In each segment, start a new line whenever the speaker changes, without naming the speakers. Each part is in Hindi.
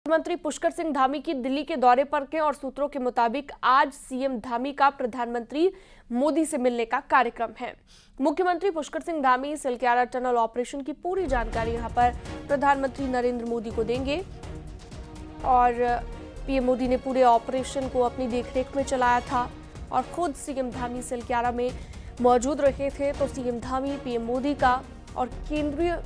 मंत्री पुष्कर सिंह धामी की दिल्ली के दौरे पर के और सूत्रों के मुताबिक आज सीएम धामी का प्रधानमंत्री मोदी से मिलने का कार्यक्रम है। मुख्यमंत्री पुष्कर सिंह धामी सिलक्यारा टनल ऑपरेशन की पूरी जानकारी यहां पर प्रधानमंत्री नरेंद्र मोदी को देंगे और पीएम मोदी ने पूरे ऑपरेशन को अपनी देखरेख में चलाया था और खुद सीएम धामी सिलक्यारा में मौजूद रहे थे। तो सीएम धामी पीएम मोदी का और केंद्रीय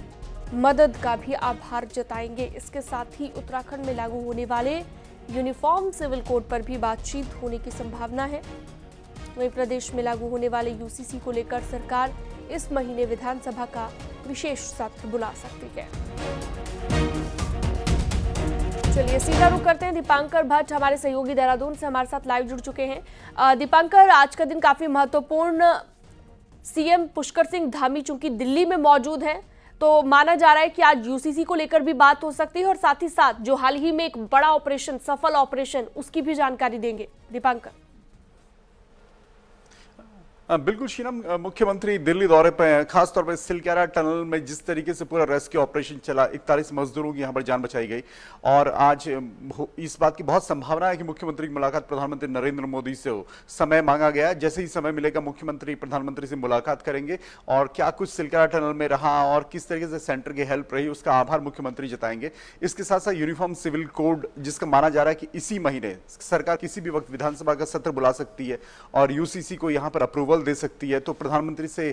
मदद का भी आभार जताएंगे। इसके साथ ही उत्तराखंड में लागू होने वाले यूनिफॉर्म सिविल कोड पर भी बातचीत होने की संभावना है। वहीं प्रदेश में लागू होने वाले यूसीसी को लेकर सरकार इस महीने विधानसभा का विशेष सत्र बुला सकती है। चलिए सीधा रुख करते हैं। दीपांकर भट्ट हमारे सहयोगी देहरादून से हमारे साथ लाइव जुड़ चुके हैं। दीपांकर, आज का दिन काफी महत्वपूर्ण, सीएम पुष्कर सिंह धामी चूंकि दिल्ली में मौजूद हैं तो माना जा रहा है कि आज यूसीसी को लेकर भी बात हो सकती है और साथ ही साथ जो हाल ही में एक बड़ा ऑपरेशन, सफल ऑपरेशन, उसकी भी जानकारी देंगे। दीपांकर।
बिल्कुल शीनम, मुख्यमंत्री दिल्ली दौरे पे हैं। खासतौर पर सिलक्यारा टनल में जिस तरीके से पूरा रेस्क्यू ऑपरेशन चला, 41 मजदूरों की यहां पर जान बचाई गई और आज इस बात की बहुत संभावना है कि मुख्यमंत्री की मुलाकात प्रधानमंत्री नरेंद्र मोदी से हो। समय मांगा गया है, जैसे ही समय मिलेगा मुख्यमंत्री प्रधानमंत्री से मुलाकात करेंगे और क्या कुछ सिलक्यारा टनल में रहा और किस तरीके से सेंटर की हेल्प रही, उसका आभार मुख्यमंत्री जताएंगे। इसके साथ साथ यूनिफॉर्म सिविल कोड, जिसका माना जा रहा है कि इसी महीने सरकार किसी भी वक्त विधानसभा का सत्र बुला सकती है और यूसीसी को यहां पर अप्रूवल दे सकती है, तो प्रधानमंत्री से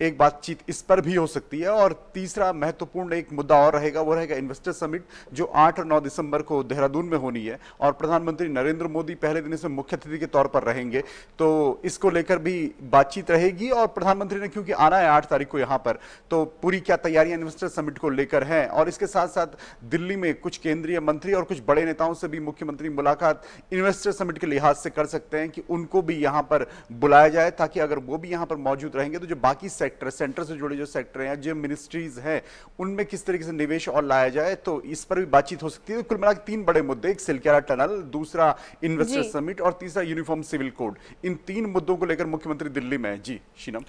एक बातचीत इस पर भी हो सकती है। और तीसरा महत्वपूर्ण एक मुद्दा और रहेगा, वो रहेगा इन्वेस्टर समिट, जो 8 और 9 दिसंबर को देहरादून में होनी है और प्रधानमंत्री नरेंद्र मोदी पहले दिन इसमें मुख्य अतिथि के तौर पर रहेंगे। तो इसको लेकर भी बातचीत रहेगी और प्रधानमंत्री ने क्योंकि आना है 8 तारीख को यहां पर, तो पूरी क्या तैयारियां इन्वेस्टर समिट को लेकर हैं। और इसके साथ साथ दिल्ली में कुछ केंद्रीय मंत्री और कुछ बड़े नेताओं से भी मुख्यमंत्री मुलाकात इन्वेस्टर समिट के लिहाज से कर सकते हैं कि उनको भी यहां पर बुलाया जाए, ताकि अगर वो भी यहां पर मौजूद रहेंगे तो जो बाकी सेक्टर, सेंटर से जुड़े जो सेक्टर हैं, जो मिनिस्ट्रीज हैं, उनमें किस तरीके से निवेश और लाया जाए, तो इस पर भी बातचीत हो सकती है। तो कुल मिलाकर 3 बड़े मुद्दे, एक सिलक्यारा टनल, दूसरा इन्वेस्टर समिट और तीसरा यूनिफॉर्म सिविल कोड। इन 3 मुद्दों को लेकर मुख्यमंत्री दिल्ली में है। जी शीनम।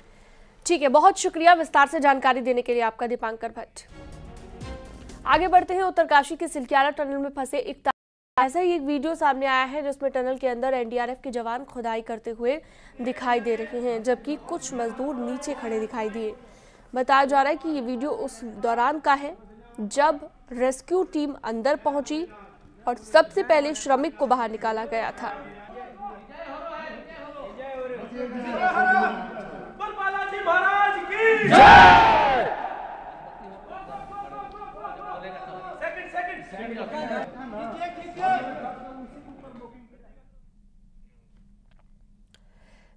ठीक है, बहुत शुक्रिया विस्तार से जानकारी देने के लिए आपका दीपांकर भट्ट। आगे बढ़ते हैं। उत्तरकाशी के सिलक्यारा टनल में फंसे ऐसा ही एक वीडियो सामने आया है जिसमें टनल के अंदर एनडीआरएफ के जवान खुदाई करते हुए दिखाई दे रहे हैं, जबकि कुछ मजदूर नीचे खड़े दिखाई दिए। बताया जा रहा है कि ये वीडियो उस दौरान का है जब रेस्क्यू टीम अंदर पहुंची और सबसे पहले श्रमिक को बाहर निकाला गया था।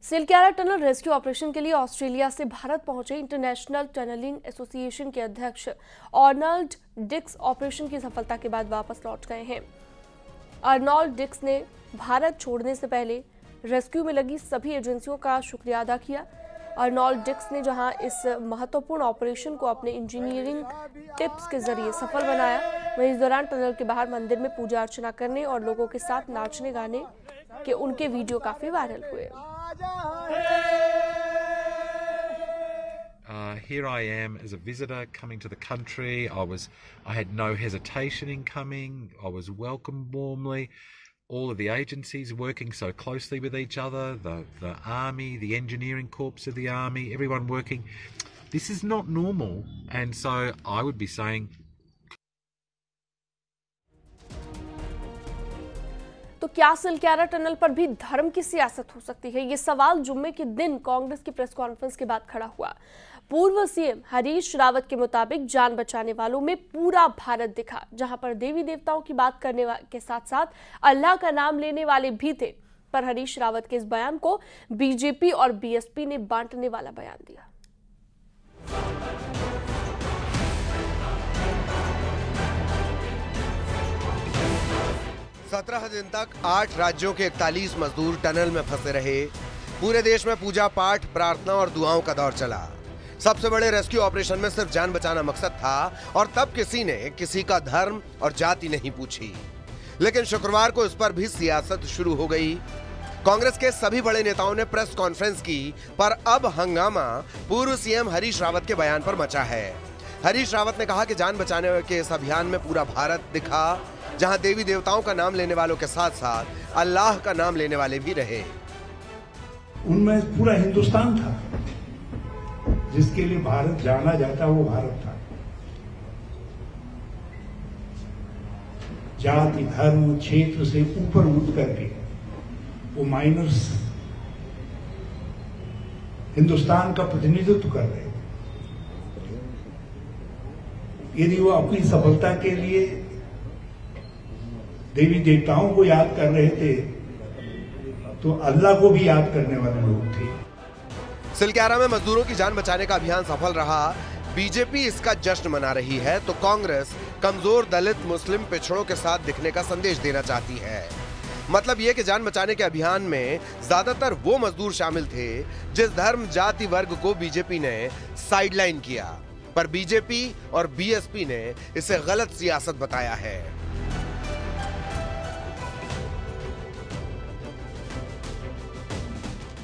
सिलक्यारा टनल रेस्क्यू ऑपरेशन के लिए ऑस्ट्रेलिया से भारत पहुंचे इंटरनेशनल टनलिंग एसोसिएशन के अध्यक्ष अर्नल्ड डिक्स ऑपरेशन की सफलता के बाद वापस लौट गए हैं। अर्नल्ड डिक्स ने भारत छोड़ने से पहले रेस्क्यू में लगी सभी एजेंसियों का शुक्रिया अदा किया। अर्नल्ड डिक्स ने जहां इस महत्वपूर्ण ऑपरेशन को अपने इंजीनियरिंग टिप्स के जरिए सफल बनाया, वहीं इस दौरान टनल के बाहर मंदिर में पूजा अर्चना करने और लोगों के साथ नाचने गाने के उनके वीडियो काफी वायरल हुए।
Here I am as a visitor coming to the country. I had no hesitation in coming. I was welcomed warmly. All of the agencies working so closely with each other, the army, the engineering corps of the army, everyone working. This is not normal, and so I would be saying,
तो क्या सिलक्यारा टनल पर भी धर्म की सियासत हो सकती है? ये सवाल जुम्मे के दिन कांग्रेस की प्रेस कॉन्फ्रेंस के बाद खड़ा हुआ। पूर्व सीएम हरीश रावत के मुताबिक जान बचाने वालों में पूरा भारत दिखा, जहां पर देवी देवताओं की बात करने के साथ साथ अल्लाह का नाम लेने वाले भी थे। पर हरीश रावत के इस बयान को बीजेपी और बीएसपी ने बांटने वाला बयान दिया।
17 दिन तक 8 राज्यों के 41 मजदूर टनल में फंसे रहे। पूरे देश में पूजा पाठ, प्रार्थना और दुआओं का दौर चला। सबसे बड़े रेस्क्यू ऑपरेशन में सिर्फ जान बचाना मकसद था और तब किसी ने किसी का धर्म और जाति नहीं पूछी। लेकिन शुक्रवार को इस पर भी सियासत शुरू हो गई। कांग्रेस के सभी बड़े नेताओं ने प्रेस कॉन्फ्रेंस की, पर अब हंगामा पूर्व सीएम हरीश रावत के बयान पर मचा है। हरीश रावत ने कहा कि जान बचाने के इस अभियान में पूरा भारत दिखा। जहां देवी देवताओं का नाम लेने वालों के साथ साथ अल्लाह का नाम लेने वाले भी रहे।
उनमें पूरा हिंदुस्तान था, जिसके लिए भारत जाना जाता वो भारत था। जाति धर्म क्षेत्र से ऊपर उठ करके वो माइनर्स हिंदुस्तान का प्रतिनिधित्व कर रहे थे। यदि वो अपनी सफलता के लिए देवी देवताओं को याद कर रहे थे तो अल्लाह को भी याद करने वाले लोग थे।
सिलक्यारा में मजदूरों की जान बचाने का अभियान सफल रहा। बीजेपी इसका जश्न मना रही है तो कांग्रेस कमजोर दलित मुस्लिम पिछड़ों के साथ दिखने का संदेश देना चाहती है। मतलब यह कि जान बचाने के अभियान में ज्यादातर वो मजदूर शामिल थे जिस धर्म जाति वर्ग को बीजेपी ने साइडलाइन किया, पर बीजेपी और बीएसपी ने इसे गलत सियासत बताया है।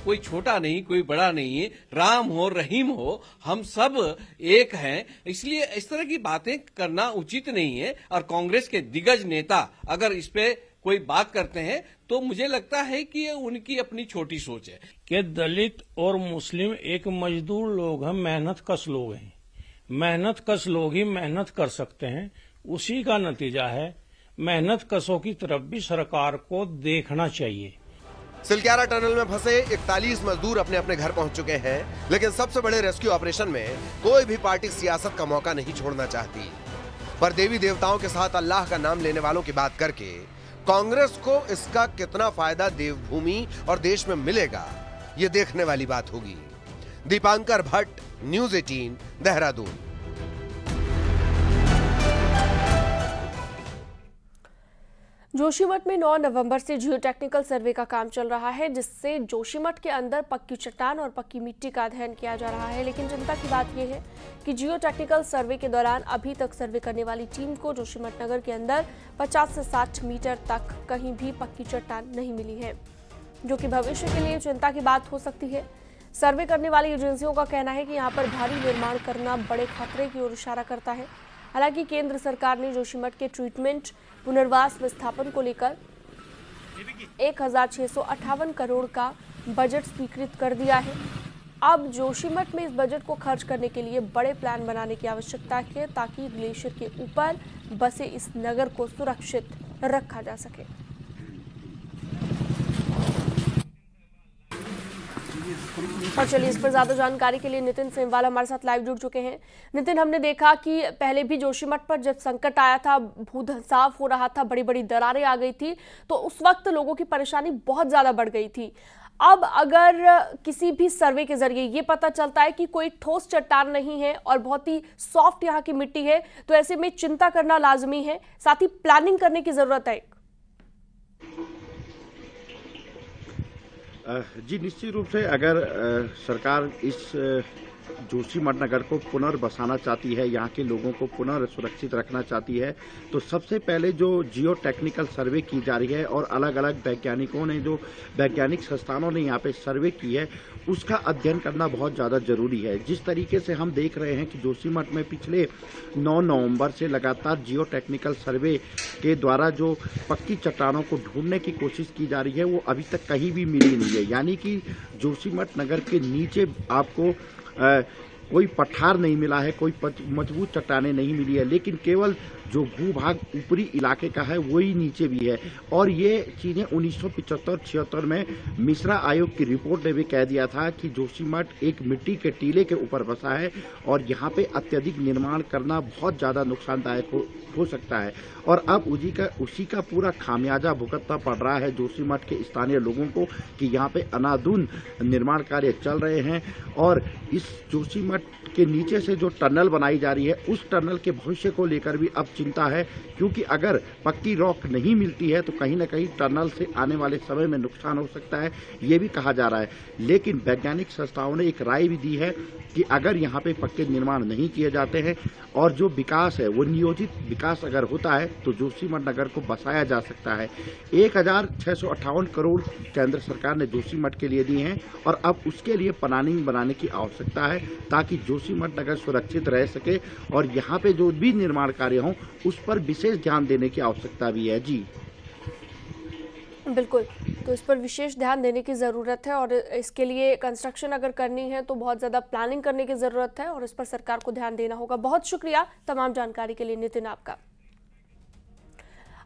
कोई छोटा नहीं, कोई बड़ा नहीं है, राम हो रहीम हो, हम सब एक हैं, इसलिए इस तरह की बातें करना उचित नहीं है। और कांग्रेस के दिग्गज नेता अगर इस पे कोई बात करते हैं तो मुझे लगता है कि ये उनकी अपनी छोटी सोच है
कि दलित और मुस्लिम एक मजदूर लोग हैं, मेहनत कश लोग हैं। मेहनत कश लोग ही मेहनत कर सकते हैं। उसी का नतीजा है मेहनत कशों की तरफ भी सरकार को देखना चाहिए।
सिलक्यारा टनल में फंसे 41 मजदूर अपने अपने घर पहुंच चुके हैं, लेकिन सबसे बड़े रेस्क्यू ऑपरेशन में कोई भी पार्टी सियासत का मौका नहीं छोड़ना चाहती। पर देवी देवताओं के साथ अल्लाह का नाम लेने वालों की बात करके कांग्रेस को इसका कितना फायदा देवभूमि और देश में मिलेगा, ये देखने वाली बात होगी। दीपांकर भट्ट, न्यूज़ 18, देहरादून।
जोशीमठ में 9 नवंबर से जियो टेक्निकल सर्वे का काम चल रहा है, जिससे जोशीमठ के अंदर पक्की चट्टान और पक्की मिट्टी का अध्ययन किया जा रहा है। लेकिन चिंता की बात यह है कि जियो टेक्निकल सर्वे के दौरान अभी तक सर्वे करने वाली टीम को जोशीमठ नगर के अंदर 50 से 60 मीटर तक कहीं भी पक्की चट्टान नहीं मिली है, जो कि भविष्य के लिए चिंता की बात हो सकती है। सर्वे करने वाली एजेंसियों का कहना है कि यहाँ पर भारी निर्माण करना बड़े खतरे की ओर इशारा करता है। हालांकि केंद्र सरकार ने जोशीमठ के ट्रीटमेंट पुनर्वास विस्थापन को लेकर 1658 करोड़ का बजट स्वीकृत कर दिया है। अब जोशीमठ में इस बजट को खर्च करने के लिए बड़े प्लान बनाने की आवश्यकता है, ताकि ग्लेशियर के ऊपर बसे इस नगर को सुरक्षित रखा जा सके। और चलिए, इस पर ज्यादा जानकारी के लिए नितिन सेमवाल हमारे साथ लाइव जुड़ चुके हैं। नितिन, हमने देखा कि पहले भी जोशीमठ पर जब संकट आया था, भूधंसाव हो रहा था, बड़ी बड़ी दरारें आ गई थी, तो उस वक्त लोगों की परेशानी बहुत ज्यादा बढ़ गई थी। अब अगर किसी भी सर्वे के जरिए ये पता चलता है कि कोई ठोस चट्टान नहीं है और बहुत ही सॉफ्ट यहाँ की मिट्टी है, तो ऐसे में चिंता करना लाजमी है, साथ ही प्लानिंग करने की जरूरत है।
जी, निश्चित रूप से अगर सरकार इस जोशीमठ नगर को पुनर्बसाना चाहती है, यहाँ के लोगों को पुनर्सुरक्षित रखना चाहती है, तो सबसे पहले जो जियो टेक्निकल सर्वे की जा रही है और अलग अलग वैज्ञानिकों ने, जो वैज्ञानिक संस्थानों ने यहाँ पे सर्वे की है, उसका अध्ययन करना बहुत ज़्यादा जरूरी है। जिस तरीके से हम देख रहे हैं कि जोशीमठ में पिछले 9 नवंबर से लगातार जियो टेक्निकल सर्वे के द्वारा जो पक्की चट्टानों को ढूंढने की कोशिश की जा रही है, वो अभी तक कहीं भी मिली नहीं है। यानी कि जोशीमठ नगर के नीचे आपको कोई पठार नहीं मिला है, कोई मजबूत चट्टानें नहीं मिली है, लेकिन केवल जो भूभाग ऊपरी इलाके का है वही नीचे भी है। और ये चीजें 1975-76 में मिश्रा आयोग की रिपोर्ट ने भी कह दिया था कि जोशीमठ एक मिट्टी के टीले के ऊपर बसा है और यहाँ पे अत्यधिक निर्माण करना बहुत ज्यादा नुकसानदायक हो सकता है। और अब उसी का पूरा खामियाजा भुगतना पड़ रहा है जोशीमठ के स्थानीय लोगों को कि यहाँ पे अनाधुन निर्माण कार्य चल रहे हैं। और इस जोशीमठ के नीचे से जो टनल बनाई जा रही है, उस टनल के भविष्य को लेकर भी अब चिंता है, क्योंकि अगर पक्की रॉक नहीं मिलती है तो कहीं ना कहीं टनल से आने वाले समय में नुकसान हो सकता है, ये भी कहा जा रहा है। लेकिन वैज्ञानिक संस्थाओं ने एक राय भी दी है कि अगर यहाँ पे पक्के निर्माण नहीं किए जाते हैं और जो विकास है वो नियोजित विकास अगर होता है तो जोशीमठ नगर को बसाया जा सकता है। 1658 करोड़ केंद्र सरकार ने जोशीमठ के लिए दिए हैं और अब उसके लिए प्लानिंग बनाने की आवश्यकता है, ताकि ताकि जोशीमठ नगर सुरक्षित रह सके और यहाँ पे जो भी निर्माण कार्य हों उस पर विशेष ध्यान देने की आवश्यकता भी है। जी
बिल्कुल, तो इस पर विशेष ध्यान देने की ज़रूरत है और इसके लिए कंस्ट्रक्शन अगर करनी है तो बहुत ज़्यादा प्लानिंग करने की ज़रूरत है और इस पर सरकार को ध्यान देना होगा। बहुत शुक्रिया तमाम जानकारी के लिए नितिन आपका।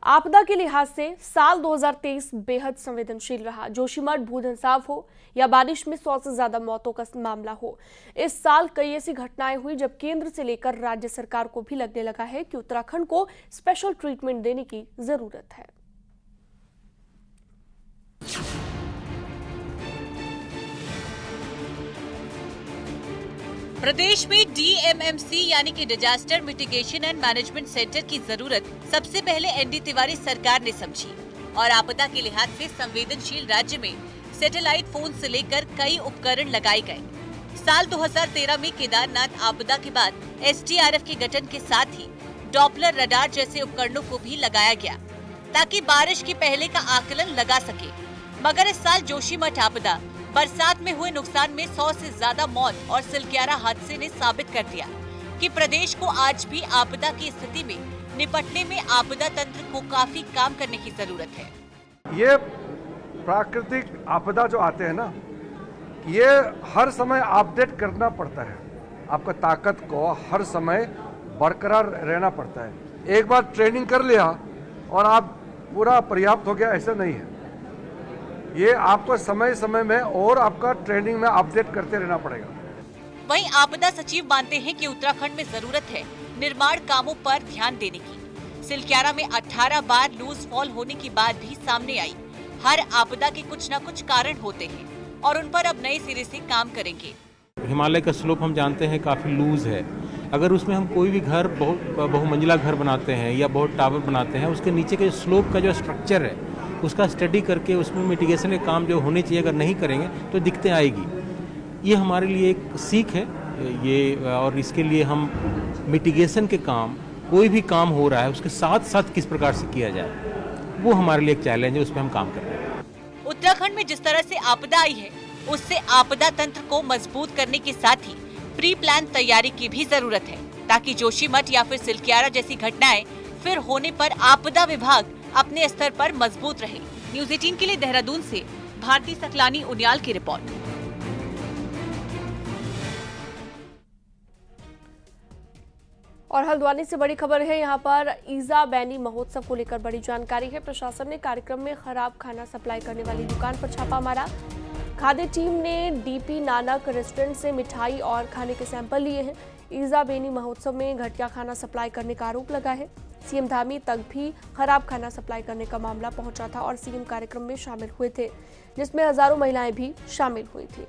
आपदा के लिहाज से साल 2023 बेहद संवेदनशील रहा। जोशीमठ भूधंसाव हो या बारिश में 100 से ज्यादा मौतों का मामला हो, इस साल कई ऐसी घटनाएं हुई जब केंद्र से लेकर राज्य सरकार को भी लगने लगा है कि उत्तराखंड को स्पेशल ट्रीटमेंट देने की जरूरत है।
प्रदेश में DMMC यानी कि disaster mitigation and management centre की जरूरत सबसे पहले ND तिवारी सरकार ने समझी और आपदा के लिहाज से संवेदनशील राज्य में सैटेलाइट फोन से लेकर कई उपकरण लगाए गए। साल 2013 में केदारनाथ आपदा के बाद SDRF के गठन के साथ ही डॉपलर रडार जैसे उपकरणों को भी लगाया गया ताकि बारिश के पहले का आकलन लगा सके। मगर इस साल जोशीमठ आपदा, बरसात में हुए नुकसान में 100 से ज्यादा मौत और सिलक्यारा हादसे ने साबित कर दिया कि प्रदेश को आज भी आपदा की स्थिति में निपटने में आपदा तंत्र को काफी काम करने की जरूरत है।
ये प्राकृतिक आपदा जो आते हैं ना, ये हर समय अपडेट करना पड़ता है। आपका ताकत को हर समय बरकरार रहना पड़ता है। एक बार ट्रेनिंग कर लिया और आप पूरा पर्याप्त हो गया, ऐसा नहीं है। ये आपको समय समय में और आपका ट्रेनिंग में अपडेट करते रहना पड़ेगा।
वहीं आपदा सचिव मानते हैं कि उत्तराखंड में जरूरत है निर्माण कामों पर ध्यान देने की। सिलक्यारा में 18 बार लूज फॉल होने की बात भी सामने आई। हर आपदा के कुछ न कुछ कारण होते हैं और उन पर अब नए सिरे से काम करेंगे।
हिमालय का स्लोप हम जानते हैं काफी लूज है। अगर उसमें हम कोई भी घर बहुमंजिला घर बनाते हैं या बहुत टावर बनाते हैं, उसके नीचे के स्लोप का जो स्ट्रक्चर है उसका स्टडी करके उसमें मिटिगेशन के काम जो होने चाहिए अगर नहीं करेंगे तो दिक्कतें आएगी। ये हमारे लिए एक सीख है ये, और इसके लिए हम मिटिगेशन के काम, कोई भी काम हो रहा है उसके साथ साथ किस प्रकार से किया जाए, वो हमारे लिए एक चैलेंज है, उस पर हम काम कर रहे हैं।
उत्तराखंड में जिस तरह से आपदा आई है उससे आपदा तंत्र को मजबूत करने के साथ ही प्री प्लान तैयारी की भी जरूरत है ताकि जोशीमठ या फिर सिलक्यारा जैसी घटनाएं फिर होने पर आपदा विभाग अपने स्तर पर मजबूत रहे। न्यूज़ 18 के लिए देहरादून से भारती सकलानी उनियाल की रिपोर्ट।
और हल्द्वानी से बड़ी खबर है, यहाँ पर ईजा बैनी महोत्सव को लेकर बड़ी जानकारी है। प्रशासन ने कार्यक्रम में खराब खाना सप्लाई करने वाली दुकान पर छापा मारा। खाद्य टीम ने DP नानक रेस्टोरेंट से मिठाई और खाने के सैंपल लिए हैं। ईजा बैनी महोत्सव में घटिया खाना सप्लाई करने का आरोप लगा है। CM धामी तक भी खराब खाना सप्लाई करने का मामला पहुंचा था और CM कार्यक्रम में शामिल हुए थे, जिसमें हजारों महिलाएं भी शामिल हुई थी।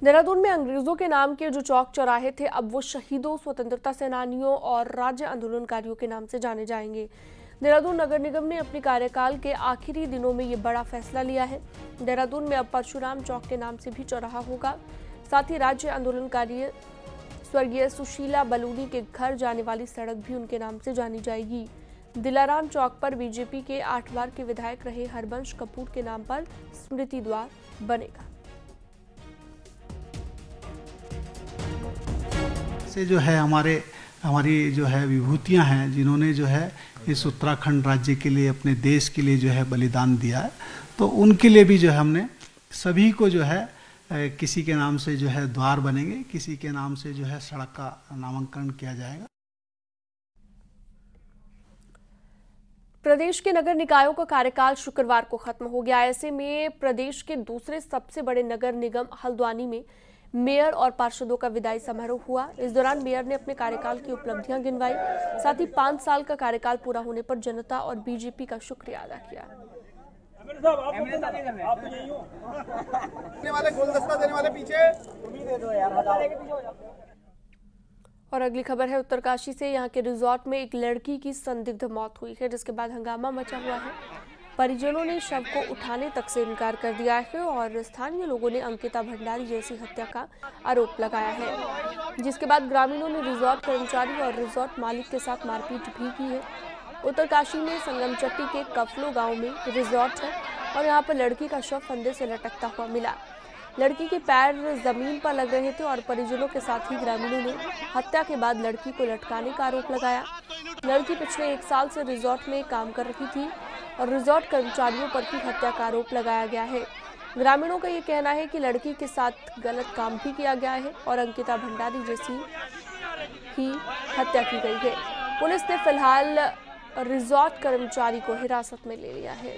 देहरादून में अंग्रेजों के नाम के जो चौक चौराहे थे, अब वो शहीदों, स्वतंत्रता सेनानियों और राज्य आंदोलनकारियों के नाम से जाने जाएंगे। देहरादून नगर निगम ने अपने कार्यकाल के आखिरी दिनों में ये बड़ा फैसला लिया है। देहरादून में अब परशुराम चौक के नाम से भी चौराहा होगा। साथ ही राज्य आंदोलनकारी स्वर्गीय सुशीला बलूनी के घर जाने वाली सड़क भी उनके नाम से जानी जाएगी। दिलाराम चौक पर बीजेपी के 8 बार के विधायक रहे हरबंश कपूर के नाम पर स्मृति द्वार बनेगा।
से जो है हमारी जो है विभूतियां हैं, जिन्होंने जो है इस उत्तराखंड राज्य के लिए, अपने देश के लिए जो है बलिदान दिया है, तो उनके लिए भी जो है हमने सभी को जो है किसी के नाम से जो है द्वार बनेंगे, किसी के नाम से जो है सड़क का नामांकन किया जाएगा।
प्रदेश के नगर निकायों का कार्यकाल शुक्रवार को खत्म हो गया। ऐसे में प्रदेश के दूसरे सबसे बड़े नगर निगम हल्द्वानी में मेयर और पार्षदों का विदाई समारोह हुआ। इस दौरान मेयर ने अपने कार्यकाल की उपलब्धियां गिनवाई, साथ ही 5 साल का कार्यकाल पूरा होने पर जनता और बीजेपी का शुक्रिया अदा किया। और अगली खबर है उत्तरकाशी से। यहाँ के रिजॉर्ट में एक लड़की की संदिग्ध मौत हुई है, जिसके बाद हंगामा मचा हुआ है। परिजनों ने शव को उठाने तक से इनकार कर दिया है और स्थानीय लोगों ने अंकिता भंडारी जैसी हत्या का आरोप लगाया है, जिसके बाद ग्रामीणों ने रिजॉर्ट कर्मचारी और रिजॉर्ट मालिक के साथ मारपीट भी की है। उत्तरकाशी में संगमचट्टी के कफलो गांव में रिजॉर्ट है और यहां पर लड़की का शव फंदे से लटकता हुआ मिला। लड़की के पैर जमीन पर लग रहे थे और परिजनों के साथ ही ग्रामीणों ने हत्या के बाद लड़की को लटकाने का आरोप लगाया। लड़की पिछले 1 साल से रिजॉर्ट में काम कर रही थी और रिजॉर्ट कर्मचारियों पर भी हत्या का आरोप लगाया गया है। ग्रामीणों का ये कहना है कि लड़की के साथ गलत काम भी किया गया है और अंकिता भंडारी जैसी ही हत्या की गई है। पुलिस ने फिलहाल रिजॉर्ट कर्मचारी को हिरासत में ले लिया है।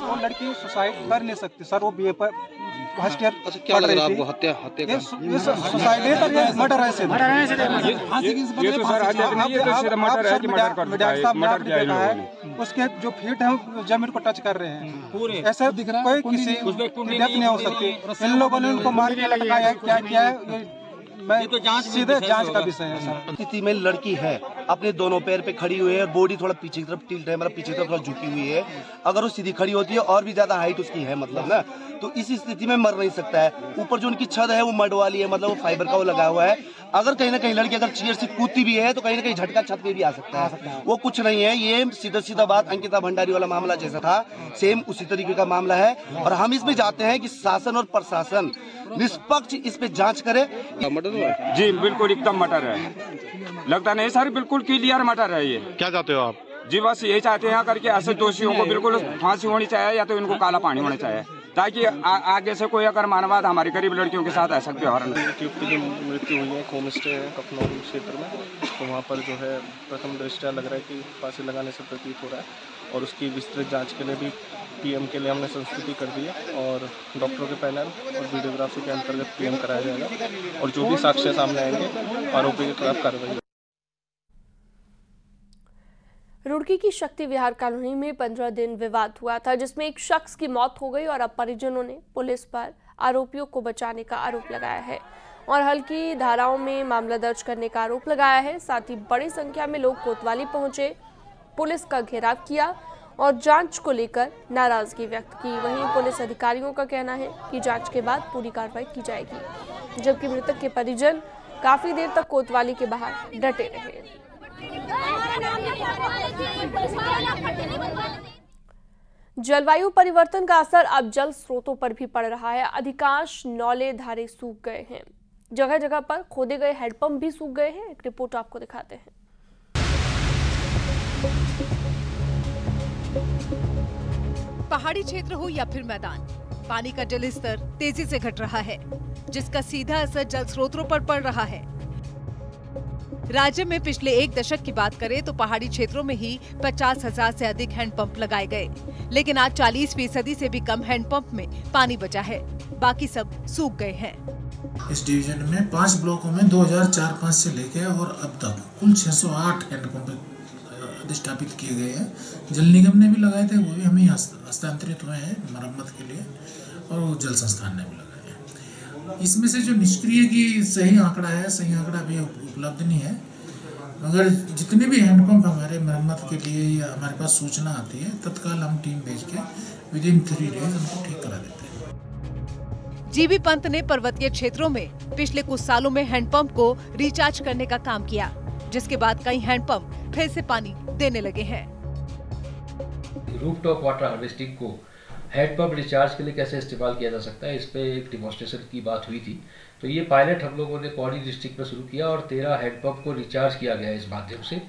वो लड़की सुसाइड कर नहीं सकती सर, वो बीए पर फर्स्ट ईयर
क्या लग रहा है आपको? हत्या
ये सुसाइड है सर, ये मर्डर है सर। ये तो सर मर्डर है कि मर्डर कर दिया है, मर्डर किया है। उसके जो फीट है जमीन को टच कर रहे हैं पूरे, ऐसा दिख रहा है कोई किसी डेथ नहीं हो सकती। इन लोगों ने उनको मार के लटकाया है, क्या किया है मैं तो सीधे जांच का विषय है सर।
स्थिति में लड़की है, अपने दोनों पैर पे खड़ी हुई है, बॉडी थोड़ा पीछे की तरफ टिल्ट है, मतलब पीछे की तरफ थोड़ा झुकी हुई है। अगर वो सीधी खड़ी होती है और भी ज्यादा हाइट उसकी है मतलब ना, तो इस स्थिति में मर नहीं सकता है। ऊपर जो उनकी छत है वो मड वाली है, मतलब वो फाइबर का वो लगा हुआ है। अगर कहीं ना कहीं लड़की अगर चेयर से कूदती भी है तो कहीं ना कहीं झटका छत पे भी आ सकता है। वो कुछ नहीं है, ये सीधा बात अंकिता भंडारी वाला मामला जैसा था सेम उसी तरीके का मामला है। और हम इसमें चाहते हैं कि शासन और प्रशासन निष्पक्ष इस पे जांच करे।
जी बिल्कुल एकदम मटर है, लगता नहीं सर, बिल्कुल क्लियर मटर है ये।
क्या चाहते हो आप?
जी बस यही चाहते हैं करके ऐसे दोषियों को बिल्कुल फांसी होनी चाहिए या तो इनको काला पानी होना चाहिए, ताकि आगे से कोई अगर मानववाद हमारी गरीब लड़कियों के साथ ऐसा व्यवहार नहीं।
की जो मृत्यु हुई है होम स्टे है कफनौर क्षेत्र में, तो वहाँ पर जो है प्रथम दृष्टया लग रहा है कि फांसी लगाने से प्रतीत हो रहा है और उसकी विस्तृत जांच के लिए भी पीएम के लिए हमने संस्तुति कर दी है और डॉक्टरों के पैनल और वीडियोग्राफी के अंतर्गत पीएम कराया जाएगा और जो भी साक्ष्य सामने आएंगे आरोपी के खिलाफ कार्रवाई।
रुड़की की शक्ति विहार कॉलोनी में 15 दिन विवाद हुआ था, जिसमें एक शख्स की मौत हो गई और अब परिजनों ने पुलिस पर आरोपियों को बचाने का आरोप लगाया है और हल्की धाराओं में मामला दर्ज करने का आरोप लगाया है। साथ ही बड़ी संख्या में लोग कोतवाली पहुंचे, पुलिस का घेराव किया और जांच को लेकर नाराजगी व्यक्त की। वहीं पुलिस अधिकारियों का कहना है कि जांच के बाद पूरी कार्रवाई की जाएगी, जबकि मृतक के परिजन काफी देर तक कोतवाली के बाहर डटे रहे। जलवायु परिवर्तन का असर अब जल स्रोतों पर भी पड़ रहा है। अधिकांश नौले धारे सूख गए हैं, जगह जगह पर खोदे गए हैंडपंप भी सूख गए हैं। एक रिपोर्ट आपको दिखाते हैं।
पहाड़ी क्षेत्र हो या फिर मैदान, पानी का जल स्तर तेजी से घट रहा है, जिसका सीधा असर जल स्रोतों पर पड़ रहा है। राज्य में पिछले 1 दशक की बात करें तो पहाड़ी क्षेत्रों में ही 50,000 से अधिक हैंडपंप लगाए गए, लेकिन आज 40% से भी कम हैंडपंप में पानी बचा है, बाकी सब सूख गए हैं।
इस डिवीजन में 5 ब्लॉकों में 2004-05 से लेकर और अब तक कुल 608 हैंडपंप स्थापित किए गए हैं। जल निगम ने भी लगाए थे, वो भी हमें हस्तांतरित हुए हैं मरम्मत के लिए, और वो जल संस्थान ने भी लगाए हैं। इसमें से जो निष्क्रिय की सही आंकड़ा है, सही आंकड़ा भी उपलब्ध नहीं है, मगर जितने भी हैंडपंप हमारे मरम्मत के लिए या हमारे पास सूचना आती है, तत्काल हम टीम भेज के विदिन 3 डेज उनको ठीक करा देते हैं।
जीबी पंत ने पर्वतीय क्षेत्रों में पिछले कुछ सालों में हैंडपंप को रिचार्ज करने का काम किया, जिसके बाद कई हैंडपंप फिर से पानी देने लगे हैं।
रूफटॉप वाटर हार्वेस्टिंग को हैंडपंप रिचार्ज के लिए कैसे इस्तेमाल किया जा सकता है, इस पे एक डिमॉन्स्ट्रेशन की बात हुई थी। तो ये पायलट हम लोगों ने पौड़ी डिस्ट्रिक्ट में शुरू किया और 13 हैंडपंप को रिचार्ज किया गया इस माध्यम से,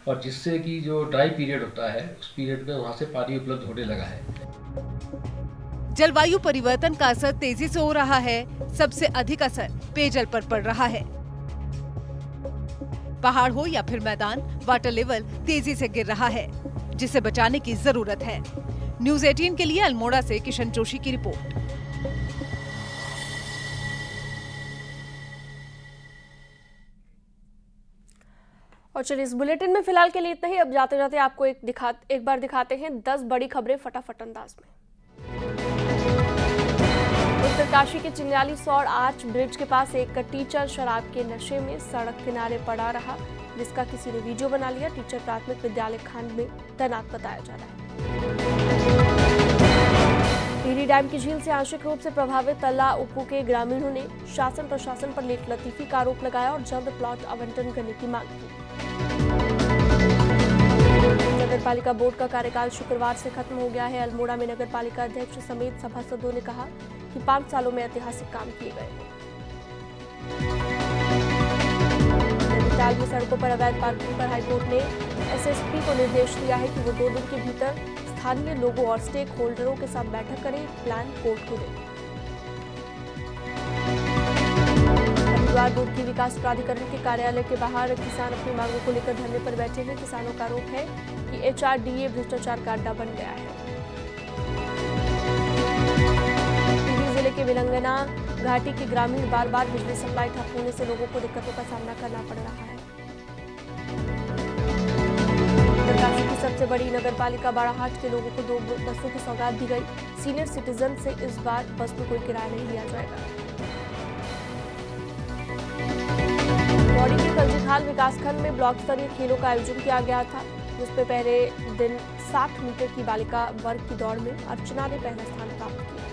और जिससे कि जो ड्राई पीरियड होता है उस पीरियड में वहाँ से पानी उपलब्ध होने लगा है।
जलवायु परिवर्तन का असर तेजी से हो रहा है। सबसे अधिक असर पेयजल पर पड़ रहा है। पहाड़ हो या फिर मैदान, वाटर लेवल तेजी से गिर रहा है, जिसे बचाने की जरूरत है। न्यूज़ 18 के लिए अल्मोड़ा से किशन जोशी की रिपोर्ट।
और चलिए इस बुलेटिन में फिलहाल के लिए इतना ही। अब जाते जाते आपको एक बार दिखाते हैं 10 बड़ी खबरें फटाफट अंदाज में। उत्तरकाशी के चिन्याली सौड़ आर्च ब्रिज के पास एक टीचर शराब के नशे में सड़क किनारे पड़ा रहा। जिसका किसी ने वीडियो बना लिया। टीचर प्राथमिक विद्यालय खांड में तैनात बताया जा रहा है। टिहरी डैम की झील से आंशिक रूप से प्रभावित तल्ला उपू के ग्रामीणों ने शासन प्रशासन पर लेट लतीफी का आरोप लगाया और जल्द प्लॉट आवंटन करने की मांग की। नगर पालिका बोर्ड का कार्यकाल शुक्रवार से खत्म हो गया है। अल्मोड़ा में नगर पालिका अध्यक्ष समेत सभासदों ने कहा कि 5 सालों में ऐतिहासिक काम किए गए हैं। नैनीताल में सड़कों पर अवैध पार्किंग पर हाईकोर्ट ने एसएसपी को निर्देश दिया है कि वो 2 दिन के भीतर स्थानीय लोगों और स्टेक होल्डरों के साथ बैठक करें, प्लान कोर्ट को दें। हरिद्वार बोर्ड की विकास प्राधिकरण के कार्यालय के बाहर किसान अपनी मांगों को लेकर धरने पर बैठे हैं। किसानों का आरोप है कि एचआरडीए भ्रष्टाचार का अड्डा बन गया है। टिहरी जिले के विलंगना घाटी के ग्रामीण बार बार बिजली सप्लाई ठप होने से लोगों को दिक्कतों का सामना करना पड़ रहा है। उत्तरकाशी की सबसे बड़ी नगर पालिका बाड़ाहाट के लोगों को 2 बसों की सौगात दी गई। सीनियर सिटीजन से इस बार बस में कोई किराया नहीं लिया जाएगा। पौड़ी के कलजीखाल विकासखंड में ब्लॉक स्तरीय खेलों का आयोजन किया गया था, जिसमें पहले दिन 60 मीटर की बालिका वर्ग की दौड़ में अर्चना ने पहला स्थान प्राप्त किया।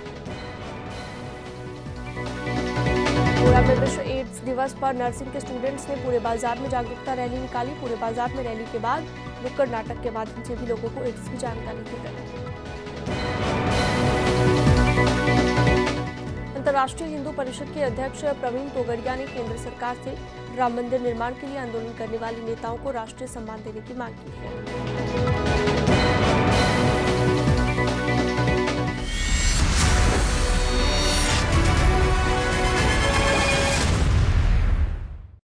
गोरा में विश्व एड्स दिवस पर नर्सिंग के स्टूडेंट्स ने पूरे बाजार में जागरूकता रैली निकाली। पूरे बाजार में रैली के बाद नुक्कड़ नाटक के माध्यम से भी लोगों को एड्स की जानकारी दी गई। अंतर्राष्ट्रीय हिंदू परिषद के अध्यक्ष प्रवीण तोगड़िया ने केंद्र सरकार से राम मंदिर निर्माण के लिए आंदोलन करने वाले नेताओं को राष्ट्रीय सम्मान देने की मांग की है।